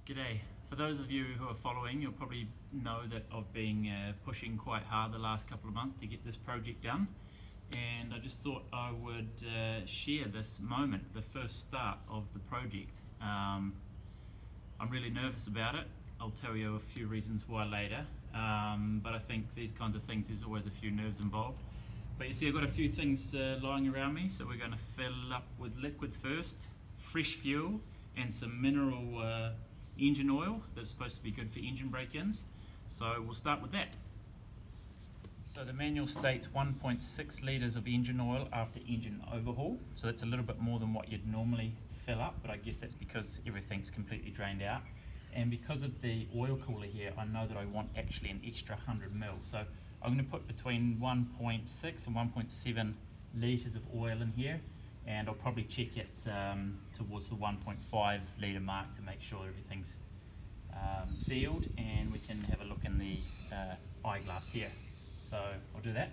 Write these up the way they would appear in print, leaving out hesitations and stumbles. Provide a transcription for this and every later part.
G'day. For those of you who are following, you'll probably know that I've been pushing quite hard the last couple of months to get this project done, and I just thought I would share this moment, the first start of the project. I'm really nervous about it. I'll tell you a few reasons why later, but I think these kinds of things, there's always a few nerves involved. But you see, I've got a few things lying around me, so we're going to fill up with liquids first, fresh fuel, and some mineral engine oil that's supposed to be good for engine break-ins. So we'll start with that. So the manual states 1.6 litres of engine oil after engine overhaul. So that's a little bit more than what you'd normally fill up, but I guess that's because everything's completely drained out. And because of the oil cooler here, I know that I want actually an extra 100 mil. So I'm going to put between 1.6 and 1.7 litres of oil in here, and I'll probably check it towards the 1.5 litre mark to make sure everything's sealed, and we can have a look in the eyeglass here. So I'll do that.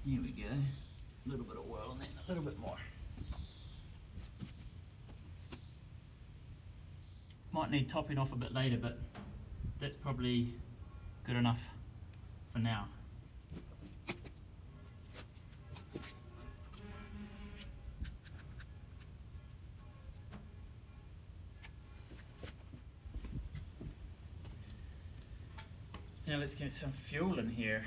Here we go, a little bit of oil on that, a little bit more. Might need topping off a bit later, but that's probably good enough for now. Now let's get some fuel in here.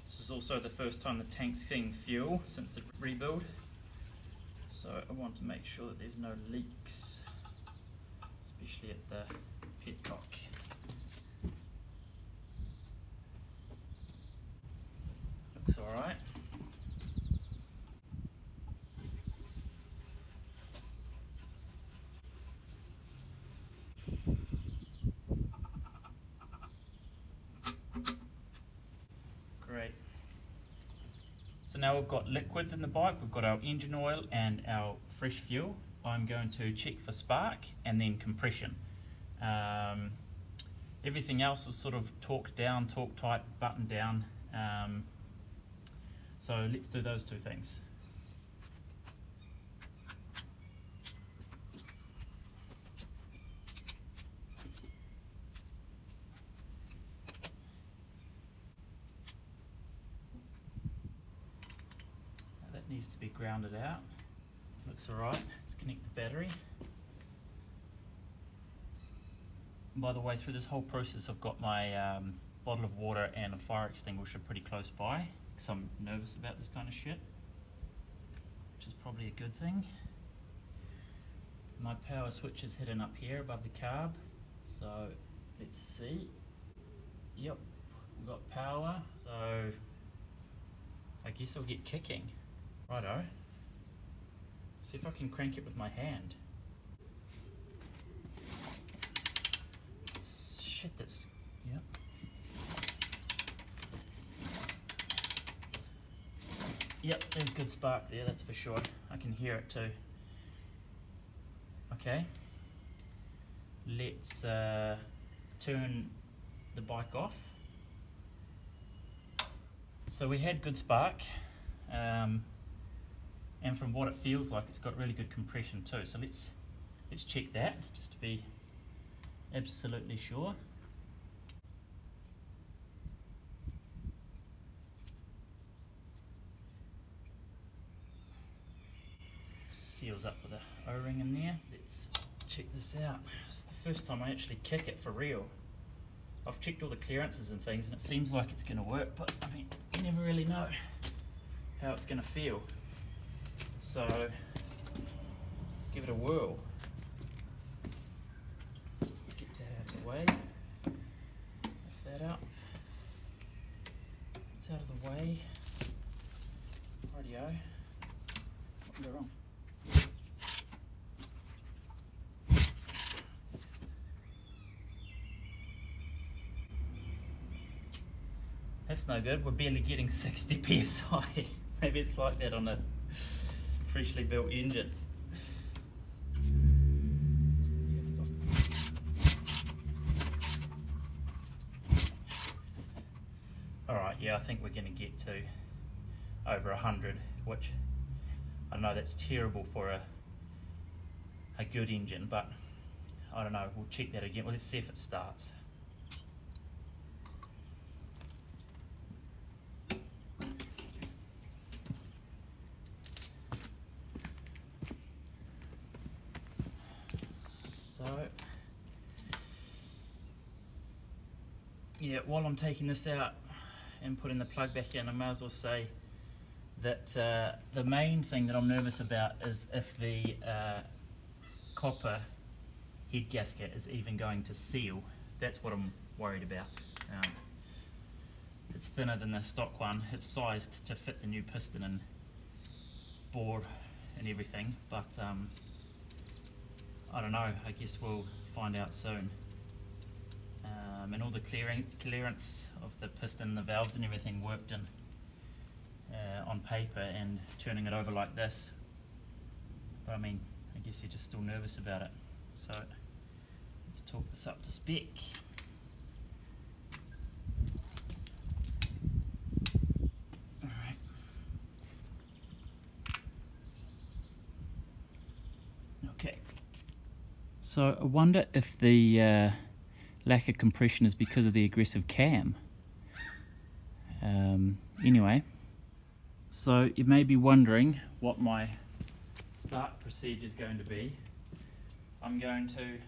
This is also the first time the tank's seeing fuel since the rebuild, so I want to make sure that there's no leaks, especially at the petcock. Looks alright. Great. So now we've got liquids in the bike, we've got our engine oil and our fresh fuel. I'm going to check for spark and then compression. Everything else is sort of torque down, torque tight, button down. So let's do those two things. Needs to be grounded out. Looks alright. Let's connect the battery. And by the way, through this whole process I've got my bottle of water and a fire extinguisher pretty close by, because I'm nervous about this kind of shit, which is probably a good thing. My power switch is hidden up here above the carb, so let's see. Yep, we've got power, so I guess I'll get kicking. Righto. See if I can crank it with my hand. Shit, that's... Yep. Yep, there's good spark there, that's for sure. I can hear it too. Okay. Let's turn the bike off. So we had good spark. And from what it feels like, it's got really good compression too. So let's check that, just to be absolutely sure. Seals up with a O-ring in there. Let's check this out. It's the first time I actually kick it for real. I've checked all the clearances and things, and it seems like it's going to work, but I mean, you never really know how it's going to feel. So let's give it a whirl. Let's get that out of the way. Lift that up. That's out of the way. Rightio. What can go wrong? That's no good, we're barely getting 60 psi. Maybe it's like that on a freshly built engine. Alright, yeah, I think we're going to get to over 100, which I know that's terrible for a good engine, but I don't know, we'll check that again. Well, let's see if it starts. So, yeah, while I'm taking this out and putting the plug back in, I may as well say that the main thing that I'm nervous about is if the copper head gasket is even going to seal. That's what I'm worried about. It's thinner than the stock one. It's sized to fit the new piston and bore and everything, but I don't know, I guess we'll find out soon. And all the clearance of the piston and the valves and everything worked in on paper, and turning it over like this, but I mean, I guess you're just still nervous about it. So let's talk this up to spec. Alright. Okay. So I wonder if the lack of compression is because of the aggressive cam. Anyway, so you may be wondering what my start procedure is going to be. I'm going to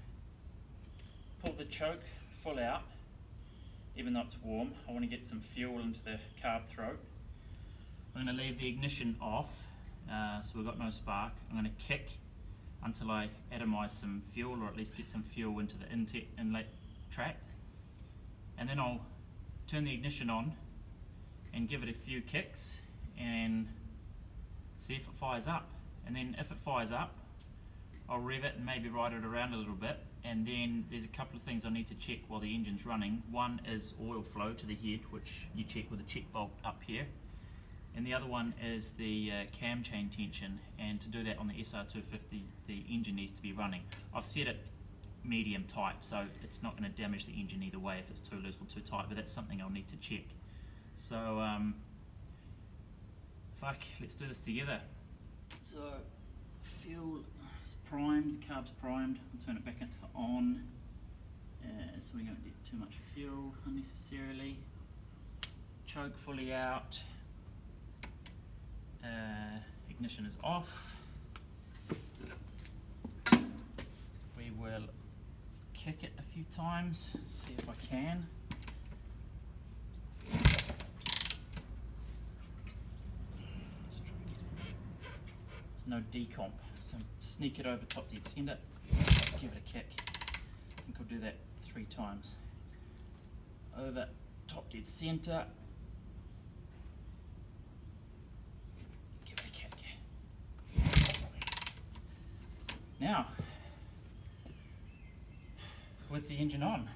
pull the choke full out, even though it's warm. I want to get some fuel into the carb throat. I'm going to leave the ignition off, so we've got no spark. I'm going to kick until I atomize some fuel, or at least get some fuel into the inlet tract, and then I'll turn the ignition on and give it a few kicks and see if it fires up. And then if it fires up, I'll rev it and maybe ride it around a little bit, and then there's a couple of things I need to check while the engine's running. One is oil flow to the head, which you check with a check bolt up here, and the other one is the cam chain tension, and to do that on the SR250 the engine needs to be running. I've set it medium tight, so it's not going to damage the engine either way if it's too loose or too tight, but that's something I'll need to check. So let's do this together. So fuel is primed, the carb's primed. I'll turn it back into on, so we don't get too much fuel unnecessarily. Choke fully out, ignition is off. We will kick it a few times, see if I can. Let's try and get it. There's no decomp, so sneak it over top dead center, give it a kick. I think I'll do that 3 times. Over top dead center, give it a kick. Now, with the engine on,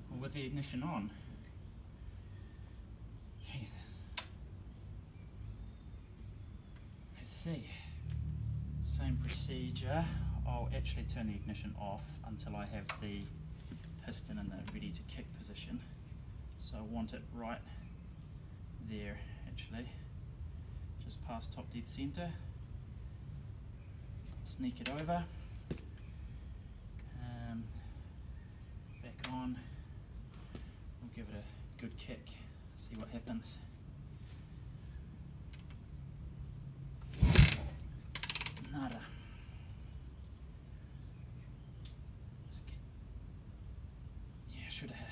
or with the ignition on. Jesus. Let's see. Same procedure. I'll actually turn the ignition off until I have the piston in the ready to kick position. So I want it right there, actually, just past top dead center. Sneak it over. Back on. We'll give it a good kick, see what happens. Nada. Yeah, should have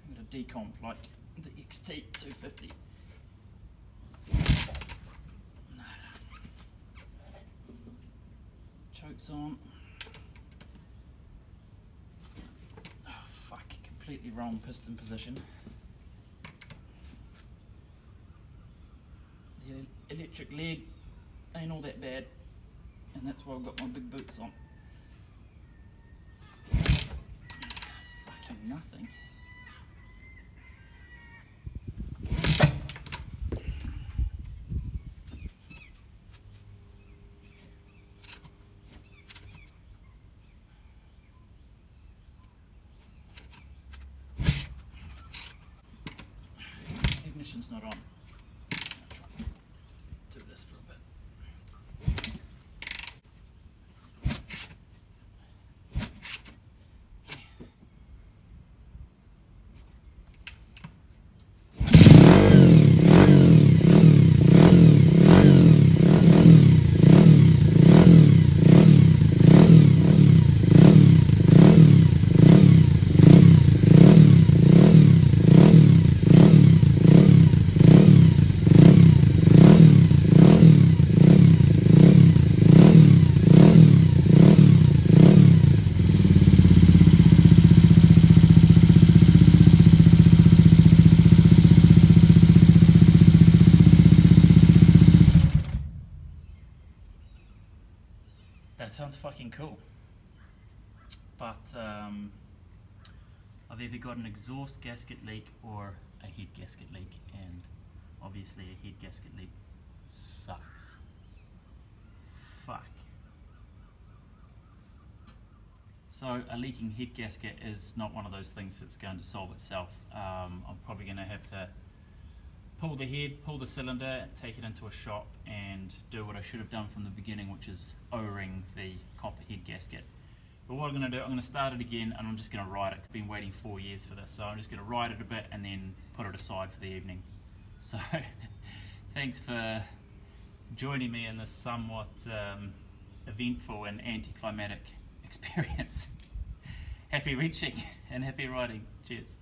got a decomp like the XT250. Nada. Chokes on. Oh fuck, completely wrong piston position. electric leg ain't all that bad, and that's why I've got my big boots on. Fucking nothing. Ignition's not on. Just gonna try and do this for a bit. That sounds fucking cool, but I've either got an exhaust gasket leak or a head gasket leak, and obviously a head gasket leak sucks. Fuck. So a leaking head gasket is not one of those things that's going to solve itself. I'm probably going to have to pull the head, pull the cylinder, take it into a shop and do what I should have done from the beginning, which is O-ring the copper head gasket. But what I'm going to do, I'm going to start it again and I'm just going to ride it. I've been waiting 4 years for this, so I'm just going to ride it a bit and then put it aside for the evening. So thanks for joining me in this somewhat eventful and anticlimactic experience. Happy reaching and happy riding. Cheers.